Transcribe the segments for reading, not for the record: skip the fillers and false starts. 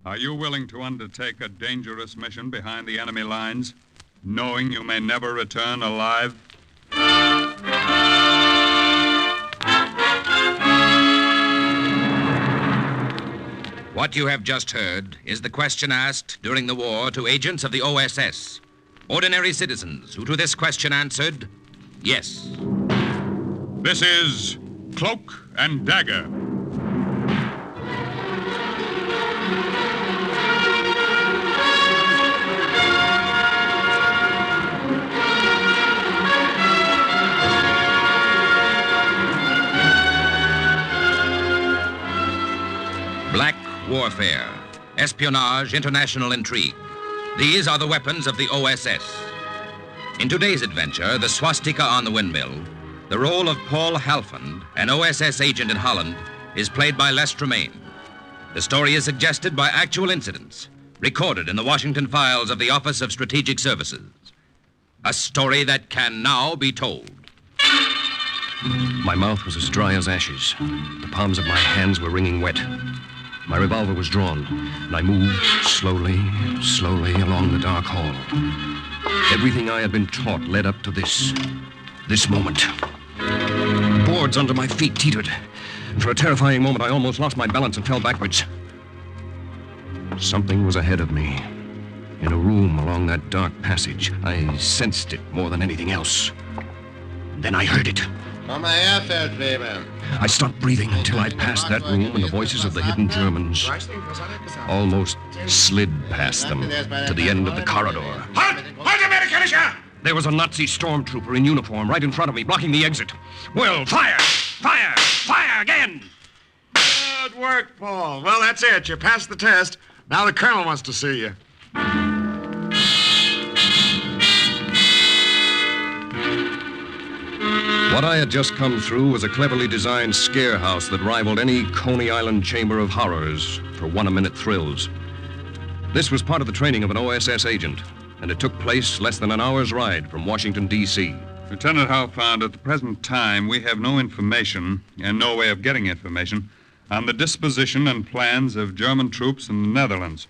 Are you willing to undertake a dangerous mission behind the enemy lines, knowing you may never return alive? What you have just heard is the question asked during the war to agents of the OSS. Ordinary citizens who to this question answered, yes. This is Cloak and Dagger. Black warfare, espionage, international intrigue. These are the weapons of the OSS. In today's adventure, the Swastika on the Windmill, the role of Paul Halfond, an OSS agent in Holland, is played by Les Tremaine. The story is suggested by actual incidents, recorded in the Washington files of the Office of Strategic Services. A story that can now be told. My mouth was as dry as ashes. The palms of my hands were wringing wet. My revolver was drawn, and I moved slowly along the dark hall. Everything I had been taught led up to this moment. Boards under my feet teetered. And for a terrifying moment, I almost lost my balance and fell backwards. Something was ahead of me. In a room along that dark passage. I sensed it more than anything else. And then I heard it. I stopped breathing until I passed that room, and the voices of the hidden Germans almost slid past them to the end of the corridor. Halt! Halt, Amerikanischer! There was a Nazi stormtrooper in uniform right in front of me, blocking the exit. Well, fire! Fire! Fire again! Good work, Paul. Well, that's it. You passed the test. Now the colonel wants to see you. What I had just come through was a cleverly designed scare house that rivaled any Coney Island chamber of horrors for one-a-minute thrills. This was part of the training of an OSS agent, and it took place less than an hour's ride from Washington, D.C. Lieutenant Halfond, at the present time, we have no information, and no way of getting information, on the disposition and plans of German troops in the Netherlands.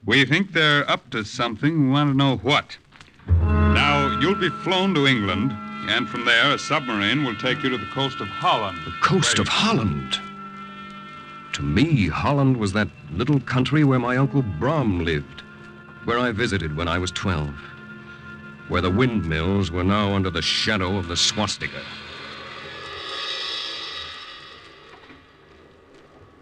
We think they're up to something. We want to know what. Now, you'll be flown to England, and from there, a submarine will take you to the coast of Holland. The coast of Holland? To me, Holland was that little country where my Uncle Brom lived, where I visited when I was 12, where the windmills were now under the shadow of the Swastika.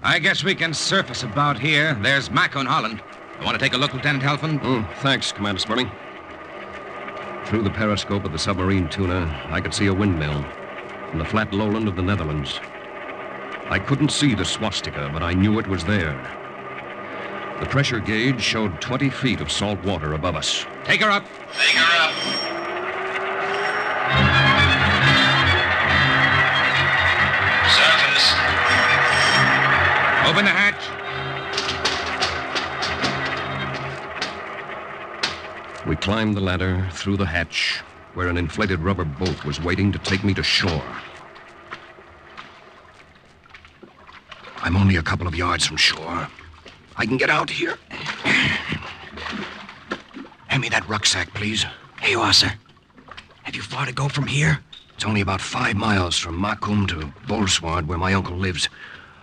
I guess we can surface about here. There's Mack on Holland. You want to take a look, Lieutenant Halfond? Thanks, Commander Sperling. Through the periscope of the submarine tuna, I could see a windmill in the flat lowland of the Netherlands. I couldn't see the Swastika, but I knew it was there. The pressure gauge showed 20 feet of salt water above us. Take her up. Take her up. Surface. Open the hatch. We climbed the ladder through the hatch, where an inflated rubber boat was waiting to take me to shore. I'm only a couple of yards from shore. I can get out here. Hand me that rucksack, please. Here you are, sir. Have you far to go from here? It's only about 5 miles from Macum to Bolsward, where my uncle lives.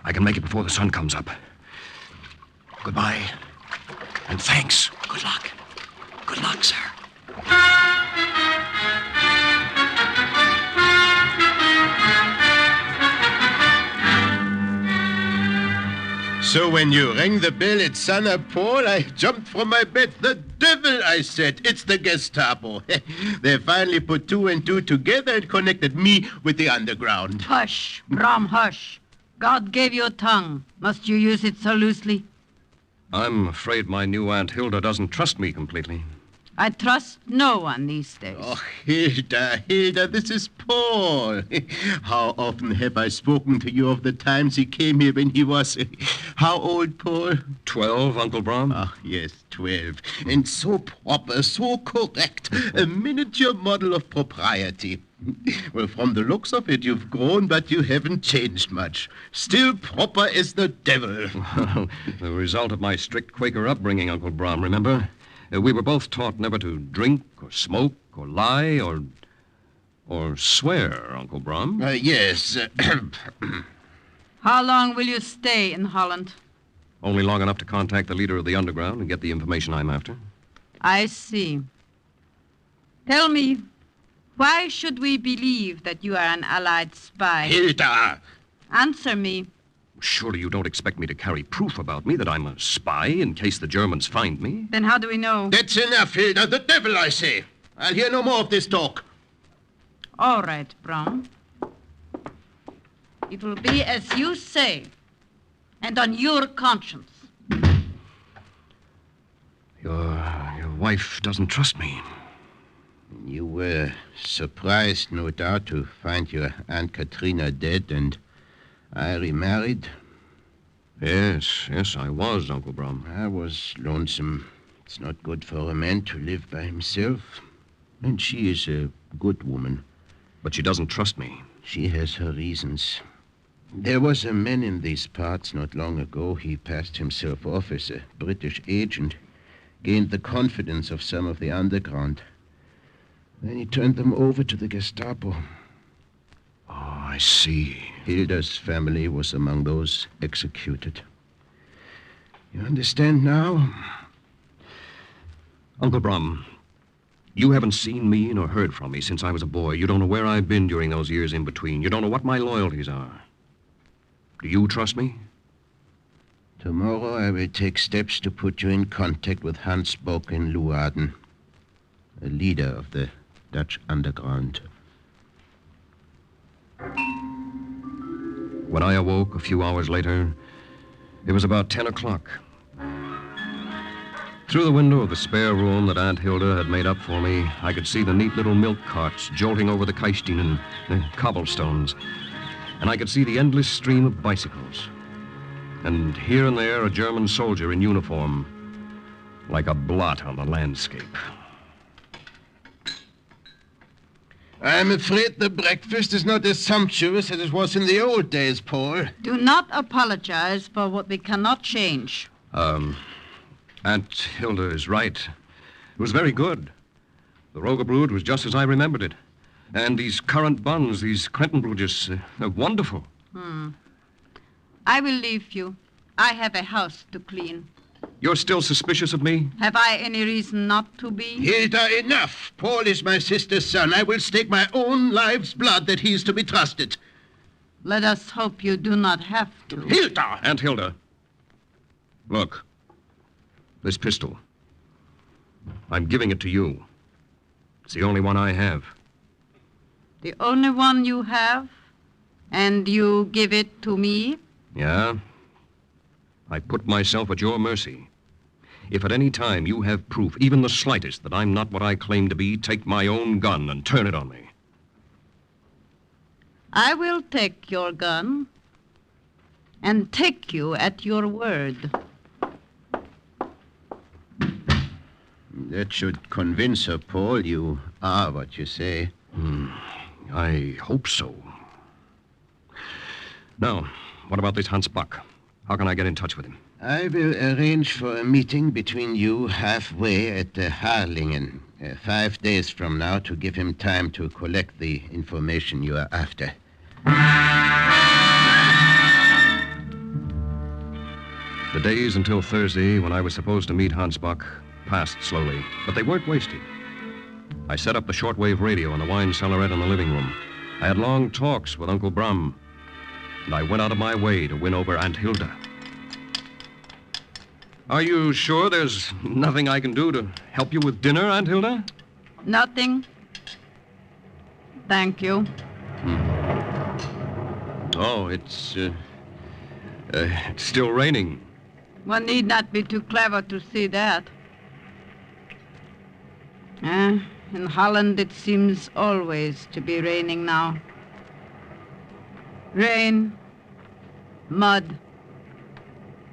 I can make it before the sun comes up. Goodbye, and thanks. Good luck. Good luck, sir. So when you rang the bell at Sana Paul, I jumped from my bed. The devil, I said. It's the Gestapo. They finally put 2 and 2 together and connected me with the underground. Hush, Brom, hush. God gave you a tongue. Must you use it so loosely? I'm afraid my new Aunt Hilda doesn't trust me completely. I trust no one these days. Oh, Hilda, this is Paul. How often have I spoken to you of the times he came here when he was... How old, Paul? 12, Uncle Brom? Ah, yes, 12. And so proper, so correct. A miniature model of propriety. Well, from the looks of it, you've grown, but you haven't changed much. Still proper as the devil. The result of my strict Quaker upbringing, Uncle Brom, remember? We were both taught never to drink or smoke or lie or swear, Uncle Brom. Yes. How long will you stay in Holland? Only long enough to contact the leader of the underground and get the information I'm after. I see. Tell me, why should we believe that you are an Allied spy? Hilda! Answer me. Surely you don't expect me to carry proof about me that I'm a spy in case the Germans find me? Then how do we know? That's enough, Hilda. The devil, I say. I'll hear no more of this talk. All right, Brown. It will be as you say, and on your conscience. Your wife doesn't trust me. You were surprised, no doubt, to find your Aunt Katrina dead and I remarried. Yes, I was, Uncle Brom. I was lonesome. It's not good for a man to live by himself. And she is a good woman. But she doesn't trust me. She has her reasons. There was a man in these parts not long ago. He passed himself off as a British agent, gained the confidence of some of the underground. Then he turned them over to the Gestapo. Oh, I see. Hilda's family was among those executed. You understand now? Uncle Brom, you haven't seen me nor heard from me since I was a boy. You don't know where I've been during those years in between. You don't know what my loyalties are. Do you trust me? Tomorrow I will take steps to put you in contact with Hans Bock in Leeuwarden, a leader of the Dutch underground. When I awoke a few hours later, it was about 10 o'clock. Through the window of the spare room that Aunt Hilda had made up for me, I could see the neat little milk carts jolting over the Keistinen and the cobblestones. And I could see the endless stream of bicycles. And here and there, a German soldier in uniform, like a blot on the landscape. I'm afraid the breakfast is not as sumptuous as it was in the old days, Paul. Do not apologize for what we cannot change. Aunt Hilda is right. It was very good. The Rogebrot was just as I remembered it. And these currant buns, these Krentenbrudges, they're wonderful. I will leave you. I have a house to clean. You're still suspicious of me? Have I any reason not to be? Hilda, enough. Paul is my sister's son. I will stake my own life's blood that he is to be trusted. Let us hope you do not have to. Hilda! Aunt Hilda. Look. This pistol. I'm giving it to you. It's the only one I have. The only one you have? And you give it to me? Yeah? I put myself at your mercy. If at any time you have proof, even the slightest, that I'm not what I claim to be, take my own gun and turn it on me. I will take your gun and take you at your word. That should convince her, Paul. You are what you say. I hope so. Now, what about this Hans Bock? How can I get in touch with him? I will arrange for a meeting between you halfway at Harlingen 5 days from now to give him time to collect the information you are after. The days until Thursday, when I was supposed to meet Hans Bock, passed slowly, but they weren't wasted. I set up the shortwave radio in the wine cellarette in the living room. I had long talks with Uncle Brom, and I went out of my way to win over Aunt Hilda. Are you sure there's nothing I can do to help you with dinner, Aunt Hilda? Nothing. Thank you. Oh, it's still raining. One need not be too clever to see that. In Holland, it seems always to be raining now. Rain, mud,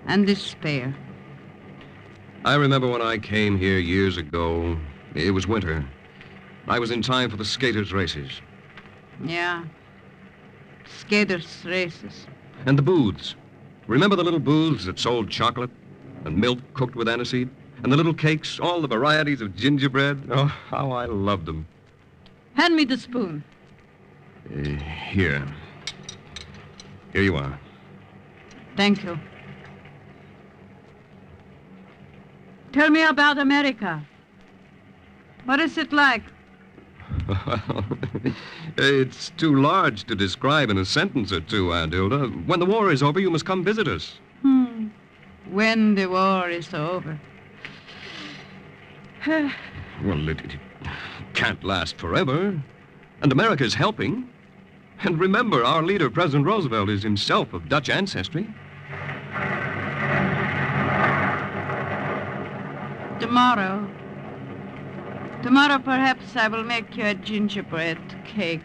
and despair. I remember when I came here years ago. It was winter. I was in time for the skaters' races. Yeah. Skaters' races. And the booths. Remember the little booths that sold chocolate and milk cooked with aniseed? And the little cakes, all the varieties of gingerbread? Oh, how I loved them. Hand me the spoon. Here. Here you are. Thank you. Tell me about America. What is it like? It's too large to describe in a sentence or two, Aunt Hilda. When the war is over, you must come visit us. When the war is over. Well, it can't last forever. And America's helping. And remember, our leader, President Roosevelt, is himself of Dutch ancestry. Tomorrow. Tomorrow, perhaps, I will make you a gingerbread cake.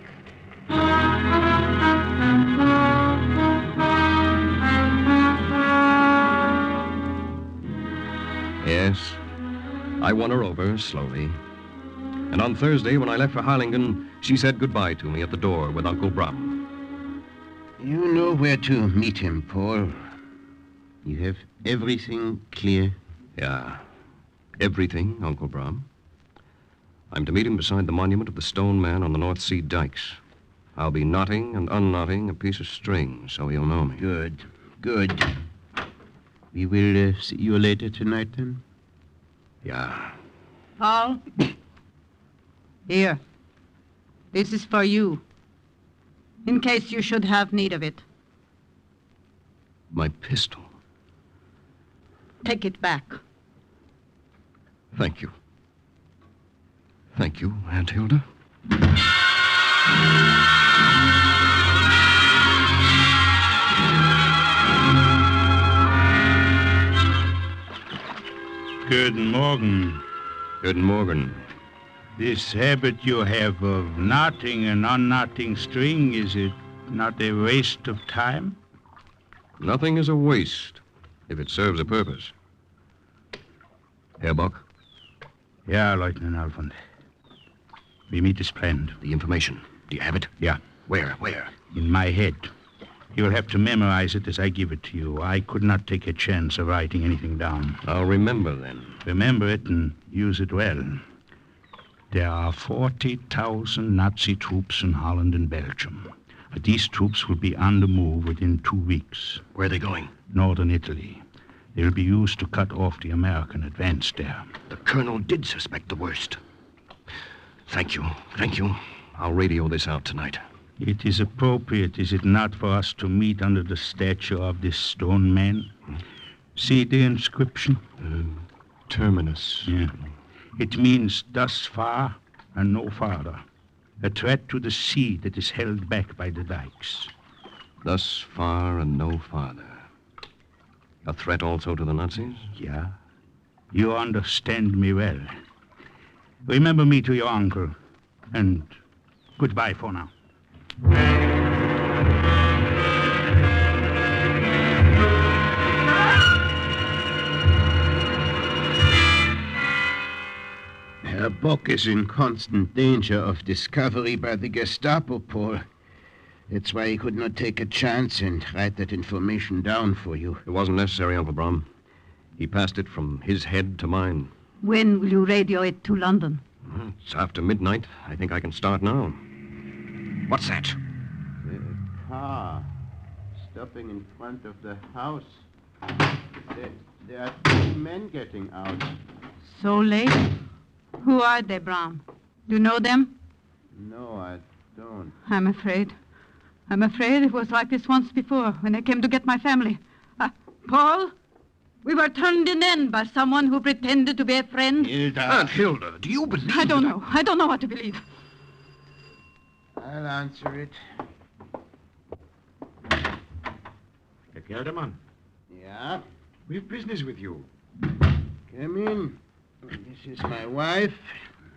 Yes, I won her over slowly. And on Thursday, when I left for Harlingen, she said goodbye to me at the door with Uncle Brum. You know where to meet him, Paul. You have everything clear? Yeah, everything, Uncle Brum. I'm to meet him beside the monument of the stone man on the North Sea dikes. I'll be knotting and unknotting a piece of string, so he'll know me. Good, good. We will see you later tonight, then? Yeah. Paul? Here. This is for you. In case you should have need of it. My pistol. Take it back. Thank you. Thank you, Aunt Hilda. Guten Morgen. Guten Morgen. This habit you have of knotting and unknotting string, is it not a waste of time? Nothing is a waste if it serves a purpose. Herr Bock? Ja, Lieutenant Alfond. We meet as planned. The information. Do you have it? Yeah. Where? In my head. You'll have to memorize it as I give it to you. I could not take a chance of writing anything down. I'll remember then. Remember it and use it well. There are 40,000 Nazi troops in Holland and Belgium. But these troops will be on the move within 2 weeks. Where are they going? Northern Italy. They will be used to cut off the American advance there. The colonel did suspect the worst. Thank you. I'll radio this out tonight. It is appropriate, is it not, for us to meet under the statue of this stone man? See the inscription? Terminus. Yeah. It means thus far and no farther. A threat to the sea that is held back by the dikes. Thus far and no farther. A threat also to the Nazis? Yeah. You understand me well. Remember me to your uncle. And goodbye for now. Herr Bock is in constant danger of discovery by the Gestapo, Paul. That's why he could not take a chance and write that information down for you. It wasn't necessary, Uncle Brom. He passed it from his head to mine. When will you radio it to London? It's after midnight. I think I can start now. What's that? A car stopping in front of the house. There are 2 men getting out. So late? Who are they, Brom? Do you know them? No, I don't. I'm afraid it was like this once before when they came to get my family. Paul, we were turned in by someone who pretended to be a friend. Hilda. Aunt Hilda, do you believe... I don't know. I don't know what to believe. I'll answer it. Herr Gelderman, Yeah? we've business with you. Come in. This is my wife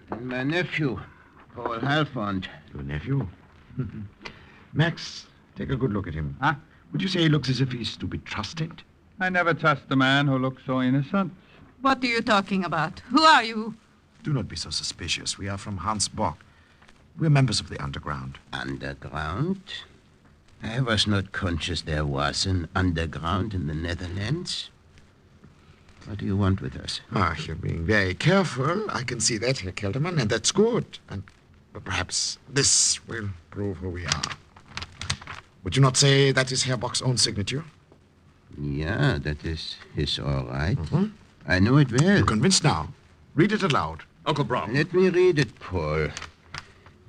and my nephew, Paul Halfond. Your nephew? Max, take a good look at him. Huh? Would you say he looks as if he's to be trusted? I never trust a man who looks so innocent. What are you talking about? Who are you? Do not be so suspicious. We are from Hans Bock. We're members of the underground. Underground? I was not conscious there was an underground in the Netherlands. What do you want with us? You're being very careful. I can see that, Herr Kelderman, and that's good. And perhaps this will prove who we are. Would you not say that is Herr Bock's own signature? Yeah, that is his all right. Mm-hmm. I know it well. You're convinced now. Read it aloud. Uncle Brown. Let me read it, Paul.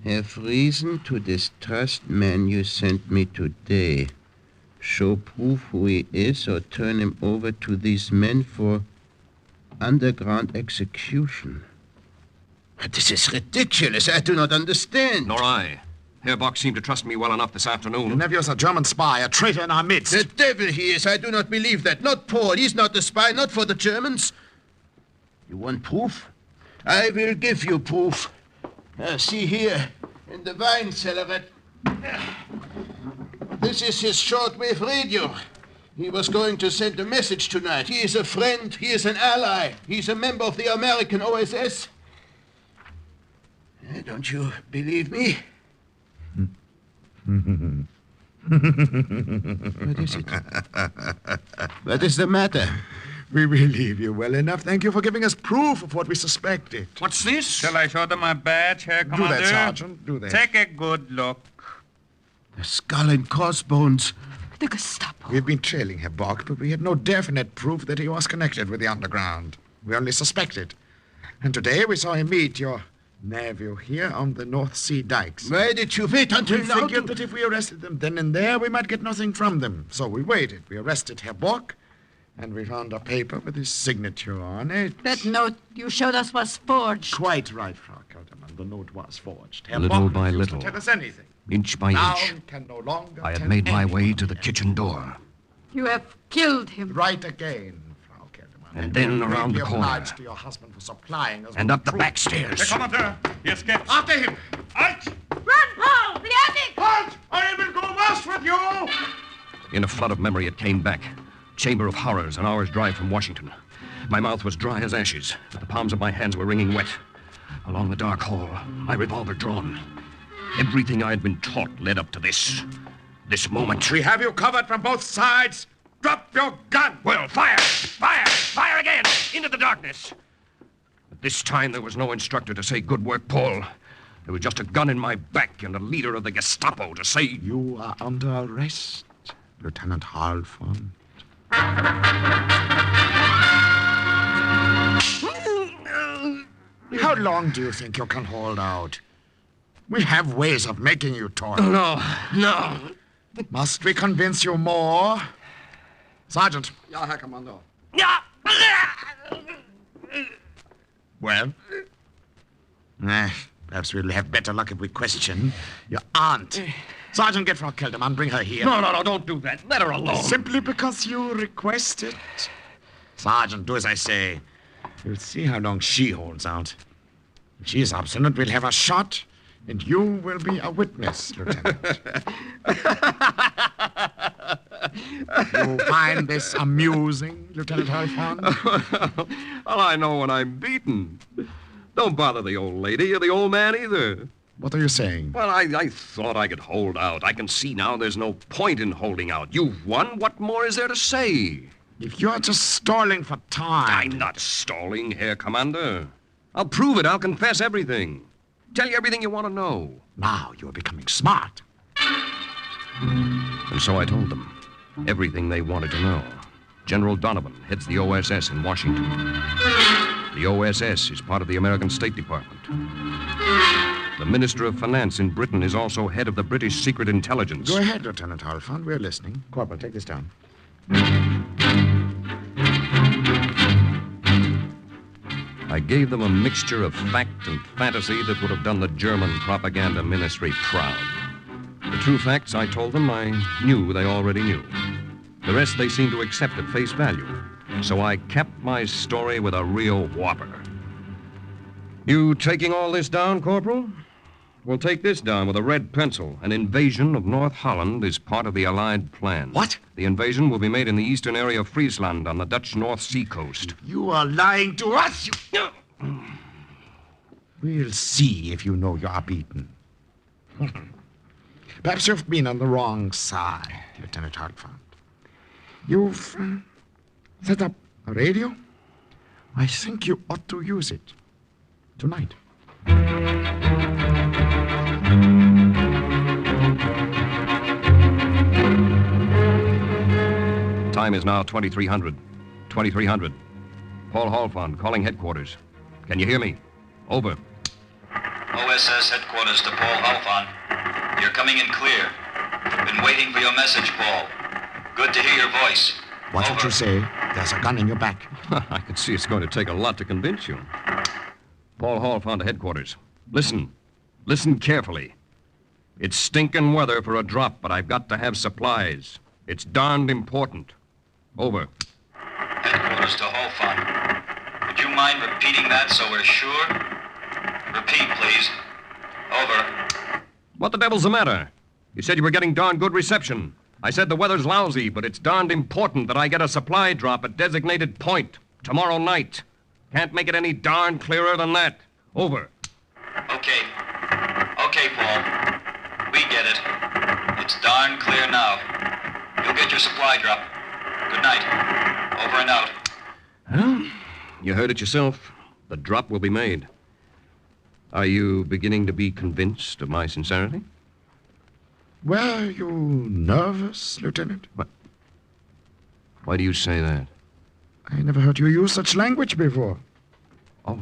Have reason to distrust man you sent me today. Show proof who he is or turn him over to these men for underground execution. This is ridiculous. I do not understand. Nor I. Herr Bock seemed to trust me well enough this afternoon. Your nephew is a German spy, a traitor in our midst. The devil he is. I do not believe that. Not Paul. He's not the spy, not for the Germans. You want proof? I will give you proof. See here, in the wine cellar. This is his shortwave radio. He was going to send a message tonight. He is a friend. He is an ally. He's a member of the American OSS. Don't you believe me? What is it? What is the matter? We believe you well enough. Thank you for giving us proof of what we suspected. What's this? Shall I show them my badge, Herr Commander? Do that, Sergeant. Do that. Take a good look. The skull and crossbones. The Gestapo. We've been trailing Herr Bock, but we had no definite proof that he was connected with the underground. We only suspected. And today we saw him meet your nephew here on the North Sea dikes. Why did you wait until We now? figured that if we arrested them then and there, we might get nothing from them. So we waited. We arrested Herr Bock, and we found a paper with his signature on it. That note you showed us was forged. Quite right, Frau Kelderman. The note was forged. Herr Little Bock by refused little. to tell us anything. Inch by Now inch, we can no longer I had tell made my way anyone. to the kitchen door. You have killed him. Right again, Frau Kelderman. And then we're around the greatly corner. obliged to your husband for supplying us And with up the proof. back stairs. Commander, he escapes. After him! Halt! Run, Paul! Bliatic! Halt! I will go west with you! In a flood of memory, it came back. Chamber of Horrors, an hour's drive from Washington. My mouth was dry as ashes, but the palms of my hands were wringing wet. Along the dark hall, my revolver drawn. Everything I had been taught led up to this moment. We have you covered from both sides. Drop your gun! Well, fire! Fire! Fire again! Into the darkness! But this time there was no instructor to say, "Good work, Paul." There was just a gun in my back and a leader of the Gestapo to say, You are under arrest, Lieutenant Halfond. How long do you think you can hold out? We have ways of making you talk. No. Must we convince you more? Sergeant. Ja, Herr Kommando. Well? Perhaps we'll have better luck if we question your aunt. Sergeant, get Frau Kelderman. Bring her here. No, don't do that. Let her alone. Simply because you request it. Sergeant, do as I say. We'll see how long she holds out. If she is obstinate, we'll have a shot, and you will be a witness, Lieutenant. You find this amusing, Lieutenant Halfond? Well, I know when I'm beaten. Don't bother the old lady or the old man either. What are you saying? Well, I thought I could hold out. I can see now there's no point in holding out. You've won. What more is there to say? If you're just stalling for time... I'm not stalling, Herr Commander. I'll prove it. I'll confess everything. Tell you everything you want to know. Now you're becoming smart. And so I told them everything they wanted to know. General Donovan heads the OSS in Washington. The OSS is part of the American State Department. The Minister of Finance in Britain is also head of the British Secret Intelligence. Go ahead, Lieutenant Halfond. We're listening. Corporal, take this down. I gave them a mixture of fact and fantasy that would have done the German propaganda ministry proud. The true facts I told them I knew they already knew. The rest they seemed to accept at face value. So I capped my story with a real whopper. You taking all this down, Corporal? We'll take this down with a red pencil. An invasion of North Holland is part of the Allied plan. What? The invasion will be made in the eastern area of Friesland on the Dutch North Sea coast. You are lying to us. We'll see if you know you are beaten. Perhaps you've been on the wrong side, Lieutenant Hartford. You've set up a radio. I think you ought to use it tonight. Time is now 2300. 2300. Paul Halfond calling headquarters. Can you hear me? Over. OSS headquarters to Paul Halfon. You're coming in clear. Been waiting for your message, Paul. Good to hear your voice. Watch what you say. There's a gun in your back. I can see it's going to take a lot to convince you. Paul Halfond to headquarters. Listen. Listen carefully. It's stinking weather for a drop, but I've got to have supplies. It's darned important. Over. Headquarters to Halfon. Would you mind repeating that so we're sure? Repeat, please. Over. What the devil's the matter? You said you were getting darn good reception. I said the weather's lousy, but it's darned important that I get a supply drop at designated point tomorrow night. Can't make it any darn clearer than that. Over. Okay. Okay, Paul. We get it. It's darn clear now. You'll get your supply drop. Good night. Over and out. Well, you heard it yourself. The drop will be made. Are you beginning to be convinced of my sincerity? Were you nervous, Lieutenant? What? Why do you say that? I never heard you use such language before. Oh,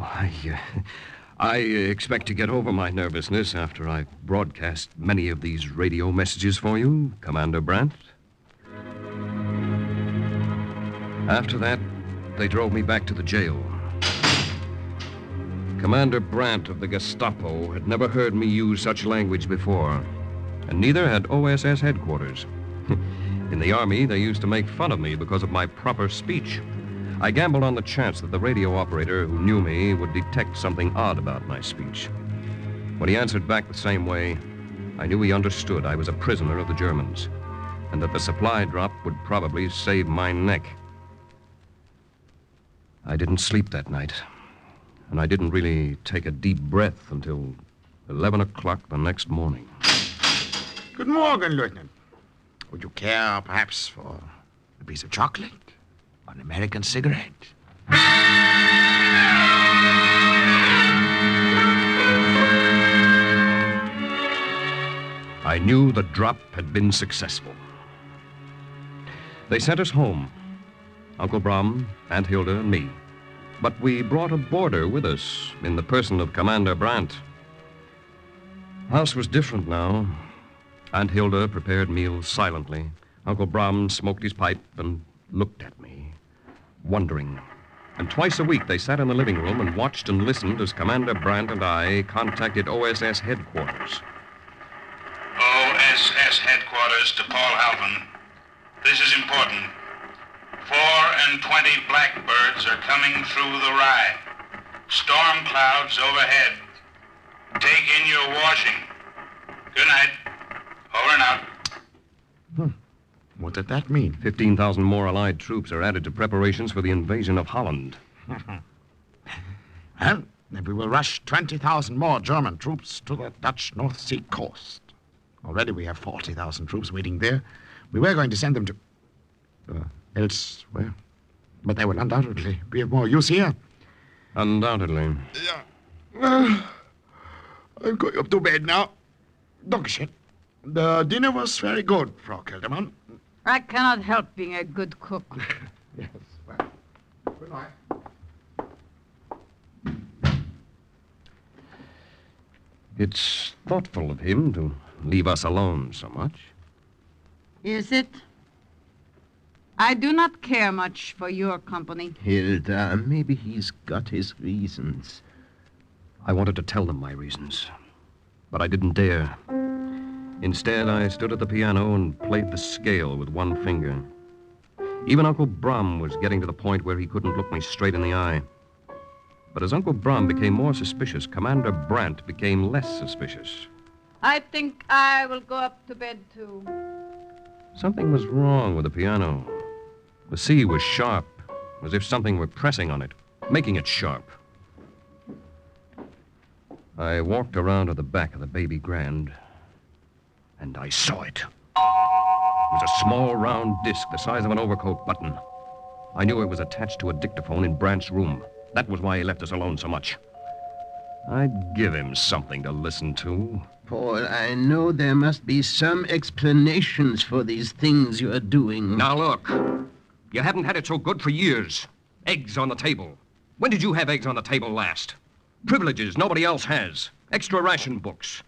I expect to get over my nervousness after I've broadcast many of these radio messages for you, Commander Brandt. After that, they drove me back to the jail. Commander Brandt of the Gestapo had never heard me use such language before, and neither had OSS headquarters. In the Army, they used to make fun of me because of my proper speech. I gambled on the chance that the radio operator who knew me would detect something odd about my speech. When he answered back the same way, I knew he understood I was a prisoner of the Germans, and that the supply drop would probably save my neck. I didn't sleep that night, and I didn't really take a deep breath until 11 o'clock the next morning. Good morning, Lieutenant. Would you care, perhaps, for a piece of chocolate? Or an American cigarette? I knew the drop had been successful. They sent us home, Uncle Brom, Aunt Hilda, and me. But we brought a boarder with us in the person of Commander Brandt. House was different now. Aunt Hilda prepared meals silently. Uncle Brom smoked his pipe and looked at me, wondering. And twice a week they sat in the living room and watched and listened as Commander Brandt and I contacted OSS headquarters. OSS headquarters to Paul Halpin. This is important. 24 blackbirds are coming through the rye. Storm clouds overhead. Take in your washing. Good night. Over and out. What did that mean? 15,000 more Allied troops are added to preparations for the invasion of Holland. Well, then we will rush 20,000 more German troops to the Dutch North Sea coast. Already we have 40,000 troops waiting there. We were going to send them to elsewhere, but they will undoubtedly be of more use here. Undoubtedly. Yeah. Well, I'm going up to bed now. Dankeschön. The dinner was very good, Frau Kelderman. I cannot help being a good cook. Yes, well, good night. It's thoughtful of him to leave us alone so much. Is it? I do not care much for your company. Hilda, maybe he's got his reasons. I wanted to tell them my reasons, but I didn't dare. Instead, I stood at the piano and played the scale with one finger. Even Uncle Brom was getting to the point where he couldn't look me straight in the eye. But as Uncle Brom became more suspicious, Commander Brandt became less suspicious. I think I will go up to bed, too. Something was wrong with the piano. The C was sharp, as if something were pressing on it, making it sharp. I walked around to the back of the baby grand And I saw it. It was a small, round disc the size of an overcoat button. I knew it was attached to a dictaphone in Brant's room. That was why he left us alone so much. I'd give him something to listen to. Paul, I know there must be some explanations for these things you are doing. Now look, you haven't had it so good for years. Eggs on the table. When did you have eggs on the table last? Privileges nobody else has. Extra ration books.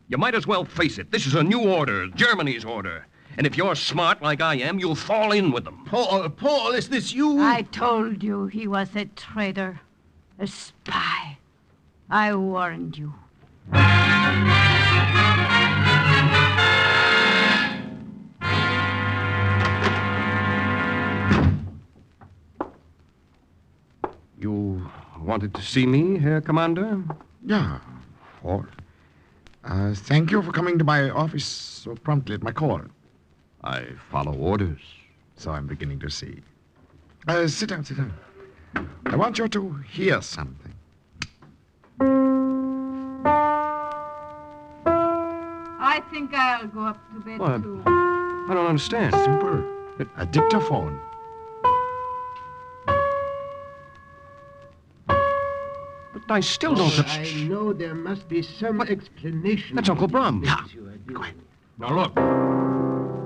You might as well face it. This is a new order, Germany's order. And if you're smart like I am, you'll fall in with them. Paul, is this you? I told you he was a traitor, a spy. I warned you. You wanted to see me, Herr Commander? Yeah, Paul. Thank you for coming to my office so promptly at my call. I follow orders. So I'm beginning to see. Sit down. I want you to hear something. I think I'll go up to bed, What? too. I don't understand. Simple. A dictaphone. But I still don't... I know there must be some explanation. That's Uncle Brum. Yeah. Quiet. Now look,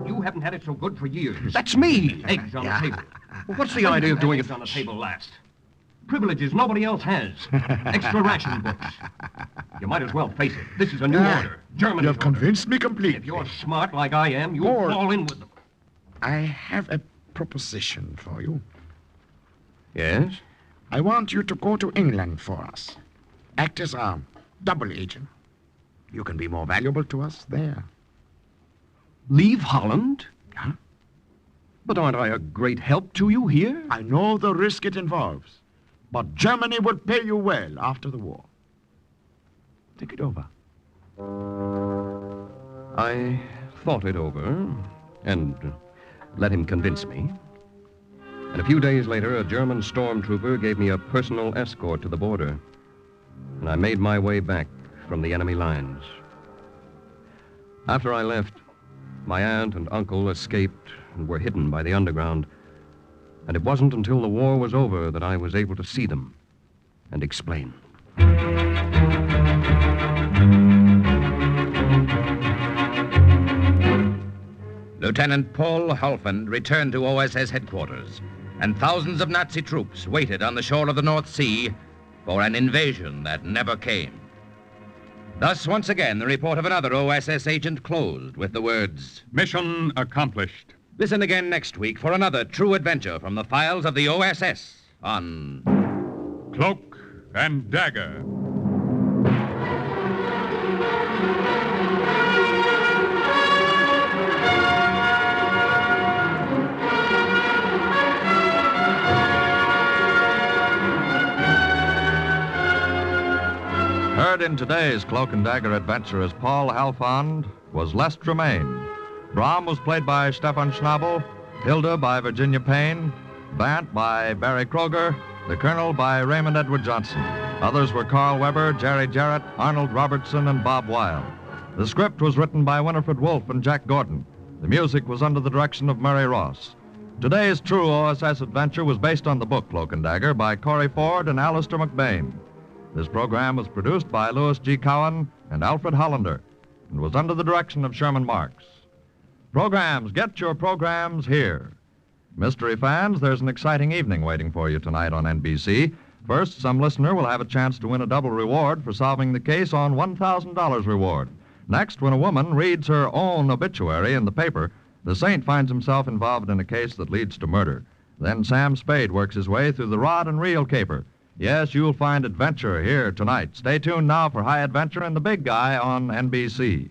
you haven't had it so good for years. That's me. Eggs on the table. Well, what's the idea of doing it on the table last? Privileges nobody else has. Extra ration books. You might as well face it. This is a new order. Germany's You have order. convinced me completely. If you're smart like I am, you'll Paul. fall in with them. I have a proposition for you. Yes? I want you to go to England for us. Act as our double agent. You can be more valuable to us there. Leave Holland? Huh? But aren't I a great help to you here? I know the risk it involves, but Germany will pay you well after the war. Think it over. I thought it over and let him convince me. And a few days later, a German stormtrooper gave me a personal escort to the border. And I made my way back from the enemy lines. After I left, my aunt and uncle escaped and were hidden by the underground. And it wasn't until the war was over that I was able to see them and explain. Lieutenant Paul Halfand returned to OSS headquarters, and thousands of Nazi troops waited on the shore of the North Sea for an invasion that never came. Thus, once again, the report of another OSS agent closed with the words, Mission accomplished. Listen again next week for another true adventure from the files of the OSS on Cloak and Dagger. Heard in today's Cloak and Dagger adventure as Paul Halfand was Les Tremaine. Brom was played by Stefan Schnabel, Hilda by Virginia Payne, Bant by Barry Kroger, the Colonel by Raymond Edward Johnson. Others were Carl Weber, Jerry Jarrett, Arnold Robertson, and Bob Wilde. The script was written by Winifred Wolfe and Jack Gordon. The music was under the direction of Murray Ross. Today's true OSS adventure was based on the book Cloak and Dagger by Corey Ford and Alastair MacBain. This program was produced by Louis G. Cowan and Alfred Hollander and was under the direction of Sherman Marks. Programs, get your programs here. Mystery fans, there's an exciting evening waiting for you tonight on NBC. First, some listener will have a chance to win a double reward for solving the case on $1,000 reward. Next, when a woman reads her own obituary in the paper, the saint finds himself involved in a case that leads to murder. Then Sam Spade works his way through the rod and reel caper. Yes, you'll find adventure here tonight. Stay tuned now for High Adventure and the Big Guy on NBC.